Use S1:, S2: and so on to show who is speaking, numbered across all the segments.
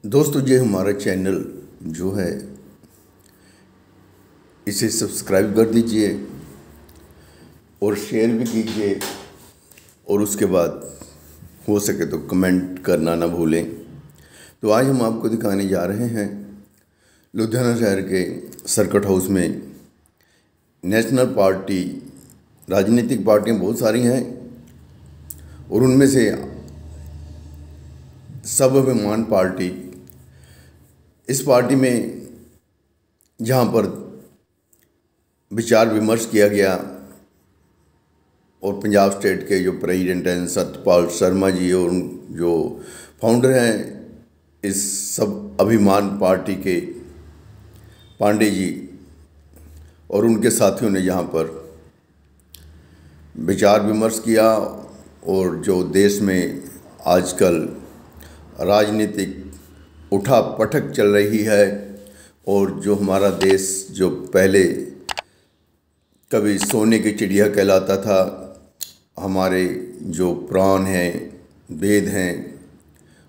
S1: दोस्तों, ये हमारा चैनल जो है इसे सब्सक्राइब कर दीजिए और शेयर भी कीजिए, और उसके बाद हो सके तो कमेंट करना ना भूलें। तो आज हम आपको दिखाने जा रहे हैं लुधियाना शहर के सर्किट हाउस में नेशनल पार्टी, राजनीतिक पार्टियां बहुत सारी हैं और उनमें से स्वाभिमान पार्टी, इस पार्टी में जहाँ पर विचार विमर्श किया गया और पंजाब स्टेट के जो प्रेसिडेंट हैं सत्यपाल शर्मा जी और जो फाउंडर हैं इस स्वाभिमान पार्टी के पांडे जी और उनके साथियों ने यहाँ पर विचार विमर्श किया। और जो देश में आजकल राजनीतिक उठा पटक चल रही है और जो हमारा देश जो पहले कभी सोने की चिड़िया कहलाता था, हमारे जो प्राण हैं, वेद हैं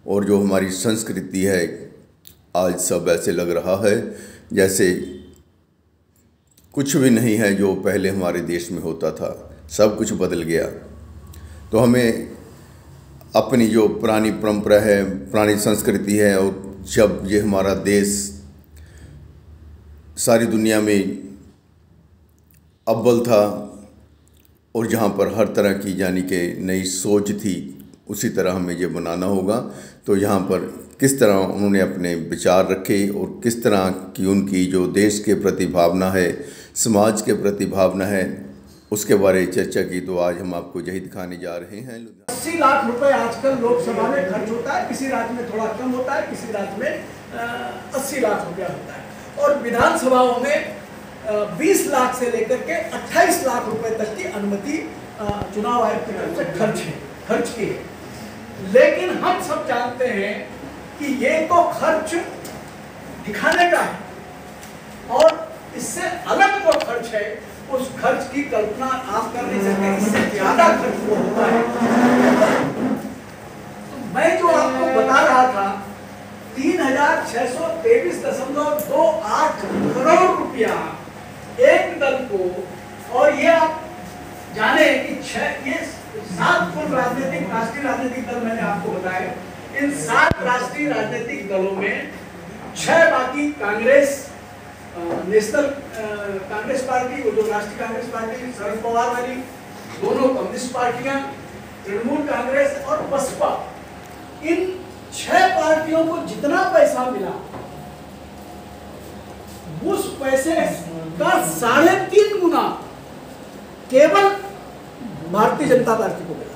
S1: और जो हमारी संस्कृति है, आज सब ऐसे लग रहा है जैसे कुछ भी नहीं है जो पहले हमारे देश में होता था, सब कुछ बदल गया। तो हमें अपनी जो पुरानी परंपरा है, पुरानी संस्कृति है, और जब ये हमारा देश सारी दुनिया में अव्वल था और जहाँ पर हर तरह की यानी कि नई सोच थी, उसी तरह हमें ये बनाना होगा। तो यहाँ पर किस तरह उन्होंने अपने विचार रखे और किस तरह की उनकी जो देश के प्रति भावना है, समाज के प्रति भावना है, उसके बारे में चर्चा की। तो आज हम आपको यही दिखाने जा रहे हैं।
S2: 80 लाख रुपए आजकल लोकसभा में खर्च होता है, किसी राज्य में थोड़ा कम होता है, किसी राज्य में 80 लाख रुपया होता है, और विधानसभाओं में 20 लाख से लेकर के 28 लाख रुपए तक की अनुमति चुनाव आयोग की तरफ से खर्च की है। लेकिन हम सब जानते हैं कि ये तो खर्च दिखाने का है, और इससे अलग जो खर्च है उस खर्च की कल्पना आप कर नहीं सकते, इससे ज्यादा खर्च वो होता है। तो मैं जो आपको बता रहा था 3623.28 करोड़ रुपया एक दल को, और ये आप जाने कि ये 7 कुल राष्ट्रीय राजनीतिक दल मैंने आपको बताया। इन 7 राष्ट्रीय राजनीतिक दलों में 6 बाकी कांग्रेस, नेशनल कांग्रेस पार्टी, वो जो राष्ट्रीय कांग्रेस पार्टी शरद पवार वाली, दोनों कम्युनिस्ट पार्टियां, तृणमूल कांग्रेस और बसपा, इन 6 पार्टियों को जितना पैसा मिला उस पैसे का 3.5 गुना केवल भारतीय जनता पार्टी को मिला।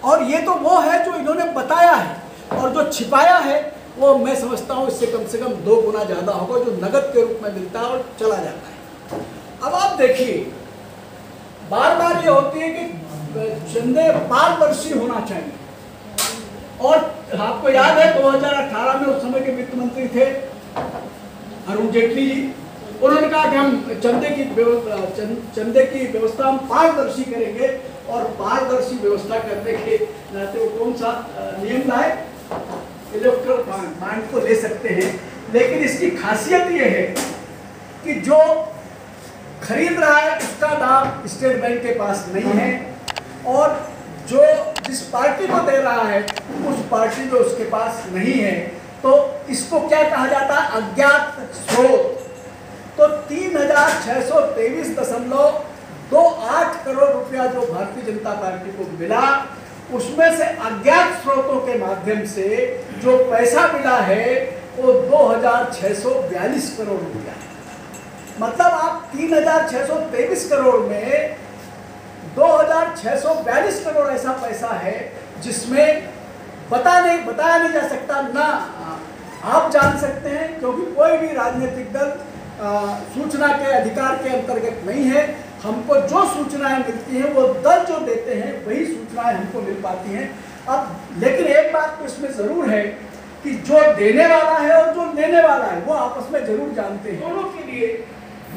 S2: और ये तो वो है जो इन्होंने बताया है, और जो छिपाया है वो मैं समझता हूँ इससे कम से कम 2 गुना ज्यादा होगा, जो नगद के रूप में मिलता है और चला जाता है। अब आप देखिए, बार बार ये होती है कि चंदे पारदर्शी होना चाहिए, और आपको याद है 2018 में उस समय के वित्त मंत्री थे अरुण जेटली जी, उन्होंने कहा कि हम चंदे की व्यवस्था हम पारदर्शी करेंगे, और पारदर्शी व्यवस्था करने के नाते वो कौन सा नियम लाए, इलेक्ट्रल बॉन्ड को ले सकते हैं। लेकिन इसकी खासियत ये है कि जो खरीद रहा है उसका दाम स्टेट बैंक के पास नहीं है, और जो जिस पार्टी को दे रहा है उस पार्टी में उसके पास नहीं है। तो इसको क्या कहा जाता है, अज्ञात स्रोत। तो 3623.28 करोड़ रुपया जो भारतीय जनता पार्टी को मिला, उसमें से अज्ञात स्रोतों के माध्यम से जो पैसा मिला है वो 2642 करोड़ रुपया है। मतलब आप 3623 करोड़ में 2642 करोड़ ऐसा पैसा है जिसमें बताया नहीं जा सकता, ना आप जान सकते हैं, क्योंकि कोई भी राजनीतिक दल सूचना के अधिकार के अंतर्गत नहीं है। हमको जो सूचनाएं मिलती हैं वो दल जो देते हैं वही सूचनाएं हमको मिल पाती हैं। अब लेकिन एक बात तो इसमें जरूर है कि जो देने वाला है और जो लेने वाला है वो आपस में जरूर जानते हैं। दोनों के लिए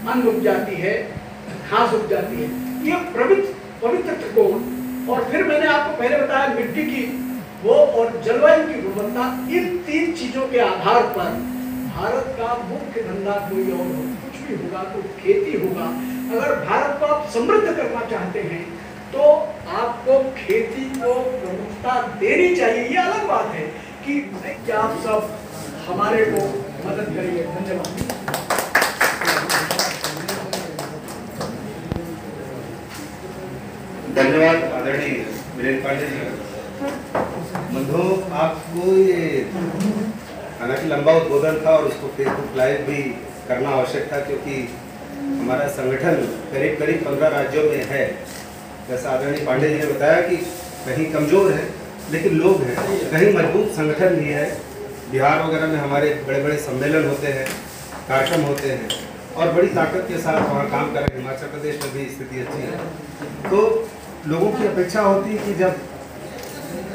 S2: मन उग जाती है, घास उग जाती है। ये पवित्र त्रिकोण। और फिर मैंने आपको पहले बताया मिट्टी की वो और जलवायु की गुणवत्ता, इन 3 चीजों के आधार पर भारत का मुख्य धंधा कोई और कुछ भी होगा तो खेती होगा। अगर भारत को आप समृद्ध करना चाहते हैं तो आपको खेती को प्रमुखता देनी चाहिए। ये अलग बात है कि क्या आप सब हमारे को मदद करिए। धन्यवाद।
S3: धन्यवाद आदरणीय वीरेंद्र पांडे जी। बंधु, आपको ये हालांकि लंबा उद्बोधन था और उसको फेसबुक लाइव भी करना आवश्यक था, क्योंकि हमारा संगठन करीब करीब 15 राज्यों में है। जैसा आदरणीय पांडे जी ने बताया कि कहीं कमजोर है लेकिन लोग हैं, कहीं मजबूत संगठन भी है। बिहार वगैरह में हमारे बड़े बड़े सम्मेलन होते हैं, कार्यक्रम होते हैं और बड़ी ताकत के साथ वहाँ काम कर रहे हैं। हिमाचल प्रदेश में भी स्थिति अच्छी है। तो लोगों की अपेक्षा होती है कि जब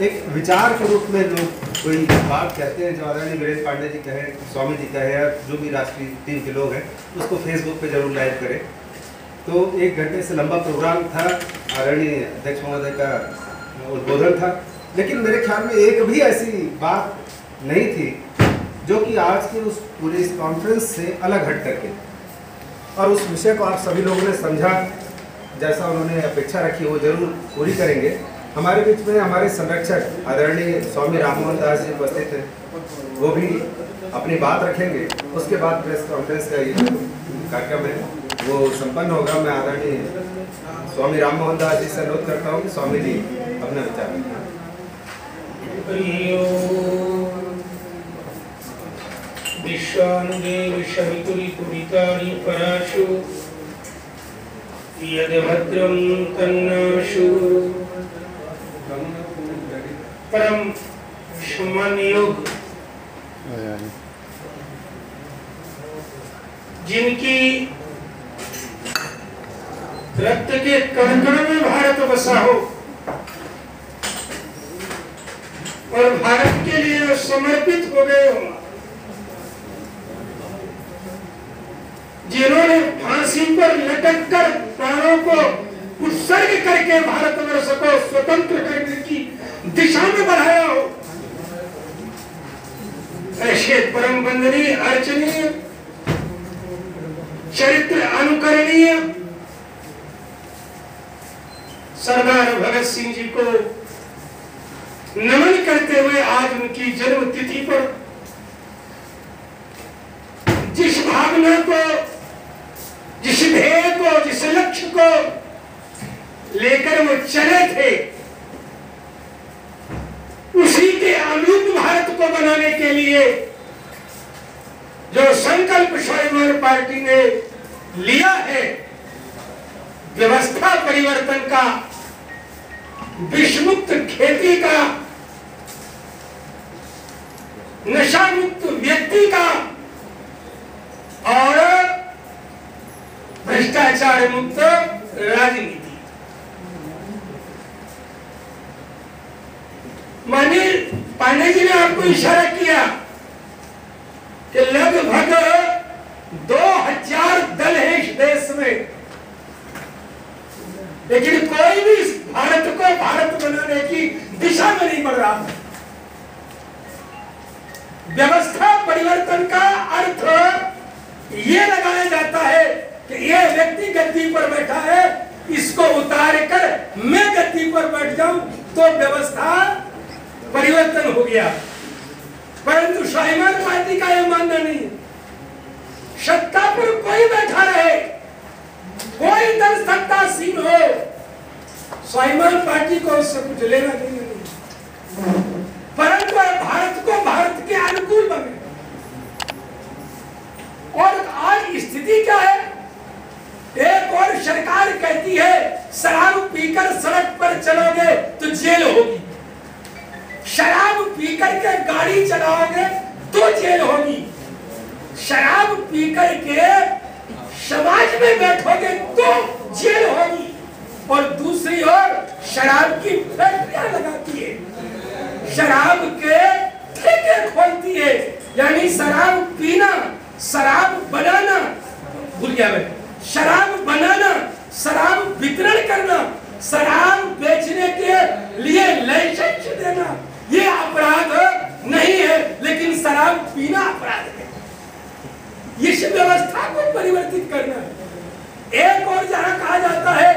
S3: एक विचार के रूप में लोग कोई बात कहते हैं, जो आदरणीय वीरेंद्र पांडे जी कहे, स्वामी जी कहे या जो भी राष्ट्रीय टीम के लोग हैं, उसको फेसबुक पे जरूर लाइव करें। तो 1 घंटे से लंबा प्रोग्राम था, आदरणीय अध्यक्ष महोदय का उद्बोधन था, लेकिन मेरे ख्याल में एक भी ऐसी बात नहीं थी जो कि आज की उस पूरे इस कॉन्फ्रेंस से अलग हट करके, और उस विषय को आप सभी लोगों ने समझा, जैसा उन्होंने अपेक्षा रखी वो जरूर पूरी करेंगे। हमारे बीच में हमारे संरक्षक आदरणीय स्वामी राममोहन दास जी उपस्थित हैं, वो भी अपनी बात रखेंगे। उसके बाद प्रेस कॉन्फ्रेंस का ये कार्यक्रम है वो संपन्न होगा। मैं आदरणीय स्वामी राममोहन दास जी से अनुरोध करता हूँ कि स्वामी जी अपना विचार रखें।
S4: विश्वानुदेव शमितुलितुलितानि पराशु यद्भद्रं तन्नाशु। परम सम्मान्य योग, जिनकी रक्त के कण-कण में भारत बसा हो और भारत के लिए समर्पित हो गए हो, जिन्होंने फांसी पर लटक कर प्राणों को उत्सर्ग करके भारतवर्ष को स्वतंत्र करने की दिशा में बढ़ाया हो, ऐसे परम वंदनीय, अर्चनीय, चरित्र अनुकरणीय सरदार भगत सिंह जी को नमन करते हुए आज उनकी जन्म तिथि पर जिस भावना को, जिस ध्येय को, जिस लक्ष्य को लेकर वो चले थे, उसी के अनुरूप भारत को बनाने के लिए जो संकल्प स्वाभिमान पार्टी ने लिया है, व्यवस्था परिवर्तन का, विषमुक्त खेती का, नशा मुक्त व्यक्ति का और भ्रष्टाचार मुक्त राजनीति। माननीय पांडे जी ने आपको इशारा किया कि लगभग 2000 दल है इस देश में, लेकिन कोई भी भारत को भारत बनाने की दिशा में नहीं बढ़ रहा। व्यवस्था परिवर्तन का अर्थ ये लगाया जाता है कि ये व्यक्ति गद्दी पर बैठा है, इसको उतार कर मैं गद्दी पर बैठ जाऊं तो व्यवस्था परिवर्तन हो गया। परंतु स्वाभिमान पार्टी का यह मानना नहीं। सत्ता पर कोई बैठा रहे, कोई दल सत्तासीन हो, स्वाभिमान पार्टी को उससे कुछ लेना देना नहीं, परंतु भारत को भारत के अनुकूल बने। और आज स्थिति क्या है? एक और सरकार कहती है शराब पीकर सड़क पर चलोगे तो जेल होगी, शराब पीकर के गाड़ी चलाओगे तो जेल होगी, शराब पीकर के समाज में बैठोगे तो जेल होगी। और दूसरी ओर शराब की फैक्ट्रियां लगाती है, शराब के ठेके खोलती है, यानी शराब पीना, शराब बनाना, भूल गया मैं, शराब बनाना, शराब वितरण करना, शराब बेचने के लिए लाइसेंस देना, ये अपराध नहीं है, लेकिन शराब पीना अपराध है। इस व्यवस्था को परिवर्तित करना है। एक और जहां कहा जाता है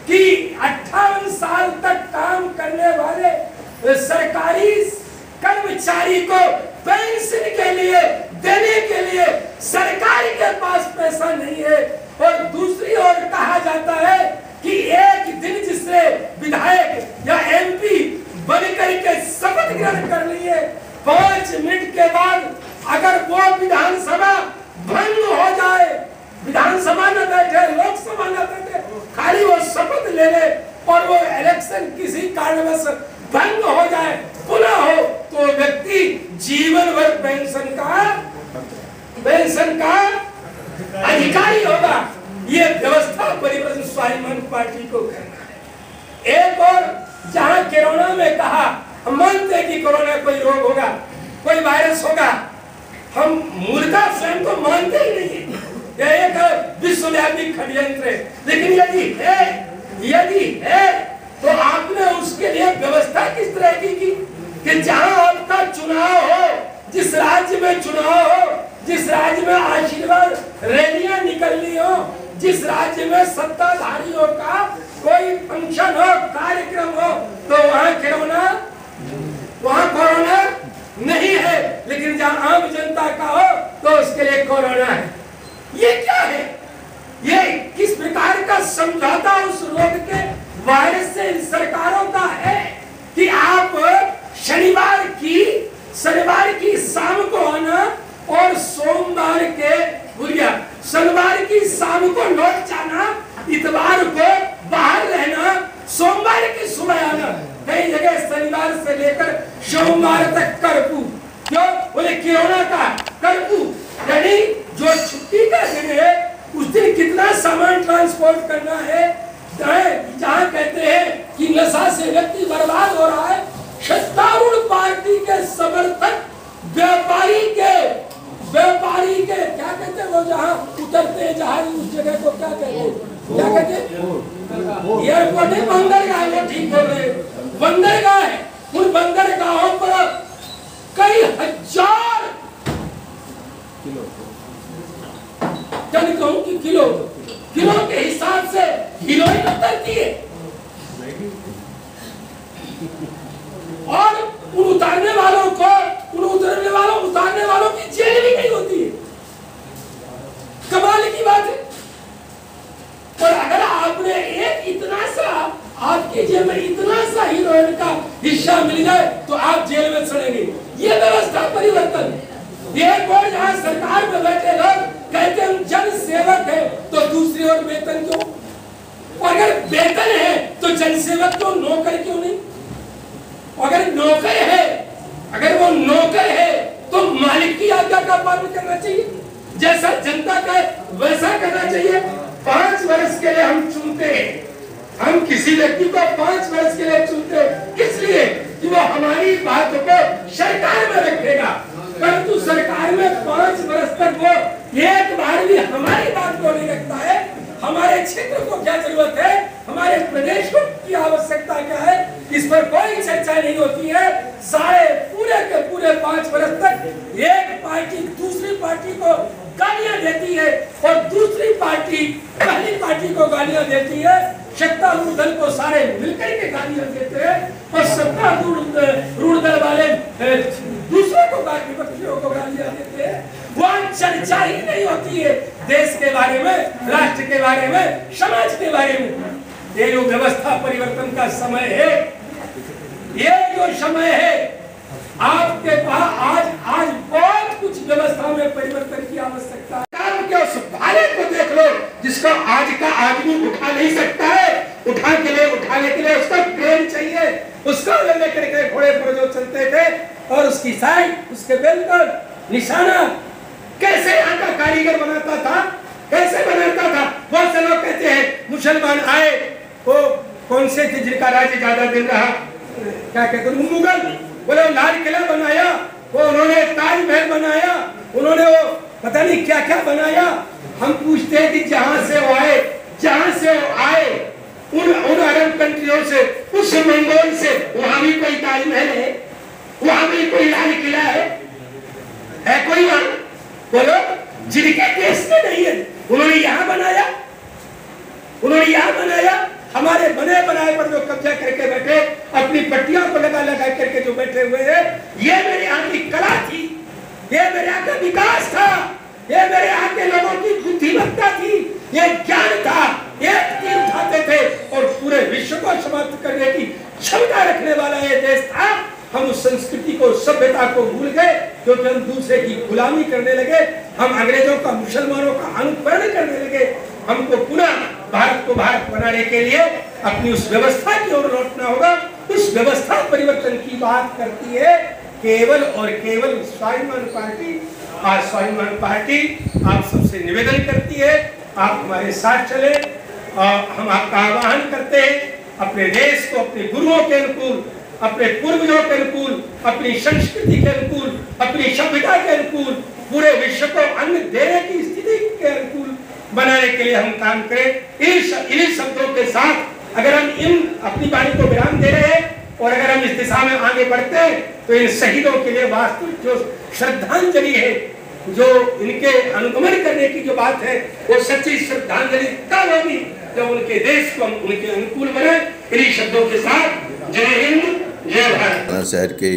S4: कि 58 साल तक काम करने वाले सरकारी कर्मचारी को पेंशन के लिए देने के लिए सरकार के पास पैसा नहीं है, और दूसरी ओर कहा जाता है कि एक दिन जिसने विधायक या एमपी बनकर के शपथ ग्रहण कर लिए, 5 मिनट के बाद अगर वो विधानसभा भंग हो जाए, विधानसभा न बैठे, लोकसभा न बैठे, खाली वो शपथ ले ले और वो इलेक्शन किसी कारणवश भंग हो जाए, पुनः हो, तो व्यक्ति जीवन भर पेंशन का अधिकारी होगा। ये व्यवस्था परिवर्तन स्वाभिमान पार्टी को करना है। एक और जहां कोरोना में कहा, हम मानते हैं कि कोरोना कोई रोग होगा, कोई वायरस होगा, हम मूलतः स्वयं को मानते ही नहीं है, यह एक विश्वव्यापी षड्यंत्र है। लेकिन यदि है तो आपने उसके लिए व्यवस्था किस तरह की कि जहां आपका चुनाव हो, जिस राज्य में चुनाव हो, जिस राज्य में आशीर्वाद रैलियां निकलनी हो, जिस राज्य में सत्ताधारियों का कोई फंक्शन हो, कार्यक्रम हो, तो वहां कोरोना नहीं है, लेकिन जहां आम जनता का हो तो उसके लिए कोरोना है। ये क्या है? ये किस प्रकार का समझौता उस रोग के वायरस से सरकारों का है कि आप शनिवार की शाम को आना और सोमवार की शाम को लौट जाना, इतवार को बाहर रहना, सोमवार की सुबह आना। कई जगह शनिवार से लेकर सोमवार तक कर्फ्यू। क्यों? बोले कोरोना का कर्फ्यू, यानी जो छुट्टी का दिन है उस दिन कितना सामान ट्रांसपोर्ट करना है। जहाँ कहते हैं कि नशा से व्यक्ति बर्बाद हो रहा है, सत्तारूढ़ पार्टी के समर्थक व्यापारी के क्या कहते हैं, वो जहाँ उतरते हैं जहाज, उस जगह को क्या कहते हैं, एयरपोर्ट है, बंदरगाह, वो ठीक बोल रहे, बंदरगाह है। उन बंदरगाहों पर कई हजार किलो के हिसाब से हीरोइन उतरती है, और उतारने वालों की जेल भी नहीं होती है। कमाल की बात है। और अगर आपने इतना सा, आपके जेब में इतना सा हीरोइन का हिस्सा मिल जाए तो आप जेल में सड़ेंगे। ये व्यवस्था परिवर्तन। एक और जहां सरकार में बैठे लोग कहते हैं हम जन सेवक है, तो दूसरी ओर वेतन क्यों? और अगर वेतन है तो जनसेवक क्यों, नौकर क्यों नहीं? अगर वो नौकर है तो मालिक की आज्ञा का पालन करना चाहिए, जैसा जनता का वैसा करना चाहिए। 5 वर्ष के लिए हम चुनते हैं, हम किसी व्यक्ति को 5 वर्ष के लिए चुनते हैं, किस लिए? कि वो हमारी बात को सरकार में रखेगा। परंतु सरकार में 5 वर्ष तक वो एक बार भी हमारी बात को नहीं रखता है। हमारे क्षेत्र को क्या जरूरत है, हमारे प्रदेश को की आवश्यकता क्या है, इस पर कोई चर्चा नहीं होती है। पूरे के पूरे 5 वर्ष तक एक पार्टी दूसरी पार्टी को गालियां देती है और दूसरी पार्टी पहली पार्टी को गालियां देती है। सत्तारूढ़ दल को सारे मिलकर के गालियां देते हैं और सत्तारूढ़ दल वाले दूसरे को गालियां देते हैं। वहां चर्चा ही नहीं होती है देश के बारे में, राष्ट्र के बारे में, समाज के बारे में। ये जो व्यवस्था परिवर्तन का समय है, ये जो समय है, आपके पास आज बहुत कुछ व्यवस्था में परिवर्तन की आवश्यकता है। उस भाले को देख लो जिसको आज का आदमी उठा नहीं सकता है, उठाने के लिए उसका क्रेन चाहिए, उसको लेकर के घोड़े पर जो चलते थे, और उसकी साइड, उसके बेल्ट, निशाना कैसे यहाँ का कारीगर बनाता था, कैसे बनाता था। बहुत से लोग कहते हैं मुसलमान आए, वो कौन से थे जिनका राज्य ज्यादा दिन रहा, क्या कहते हैं, मुगल, बोले लाल किला बनाया, वो उन्होंने ताजमहल बनाया, उन्होंने वो पता नहीं क्या क्या बनाया। हम पूछते हैं कि जहां से वो आए उन अरब कंट्रियों से, उस मंगोल से, वहां भी कोई ताजमहल है? वहां भी कोई लाल किला है कोई वहां? बोलो, जिनके देश में नहीं है उन्होंने यहां बनाया, उन्होंने यहां बनाया। हमारे बने बनाए पर जो कब्जा करके बैठे, अपनी पट्टियों को लगा लगा करके जो बैठे हुए हैं, ये मेरे यहाँ की कला थी, ये मेरे यहाँ का विकास था, ये मेरे यहाँ के लोगों की बुद्धिमत्ता थी, ये ज्ञान था। एक तीर उठाते थे और पूरे विश्व को समाप्त करने की क्षमता रखने वाला ये देश था। हम उस संस्कृति को, सभ्यता को भूल गए क्योंकि हम दूसरे की गुलामी करने लगे, हम अंग्रेजों का, मुसलमानों का अनुकरण करने लगे। हमको पुनः भारत को भारत बनाने के लिए अपनी उस व्यवस्था की ओर लौटना होगा। उस व्यवस्था परिवर्तन की बात करती है केवल और केवल स्वाभिमान पार्टी। आज स्वाभिमान पार्टी आप सबसे निवेदन करती है, आप हमारे साथ चले। हम आपका आह्वान करते हैं, अपने देश को अपने गुरुओं के अनुकूल, अपने पूर्वजों के अनुकूल, अपनी संस्कृति के अनुकूल, अपनी सभ्यता के अनुकूल, पूरे विश्व को अन्न देने की स्थिति के अनुकूल बनाने के लिए हम काम करें। इन शब्दों के साथ अगर हम इन अपनी वाणी को विराम दे रहे हैं और अगर हम इस दिशा में आगे बढ़ते हैं तो इन शहीदों के लिए वास्तविक जो श्रद्धांजलि है, जो इनके अनुगमन करने की जो बात है, वो सच्ची श्रद्धांजलि तब होगी जब उनके देश को हम उनके अनुकूल बनाए। इन्हीं शब्दों के साथ जय हिंद, जय भारत।
S1: शहर के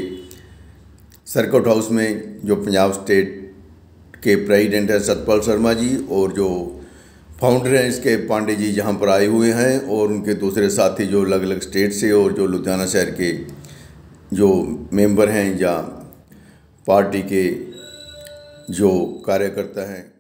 S1: सर्किट हाउस में जो पंजाब स्टेट के प्रेसिडेंट हैं सतपाल शर्मा जी और जो फाउंडर हैं इसके पांडे जी जहां पर आए हुए हैं, और उनके दूसरे साथी जो अलग अलग स्टेट से और जो लुधियाना शहर के जो मेंबर हैं या पार्टी के जो कार्यकर्ता हैं।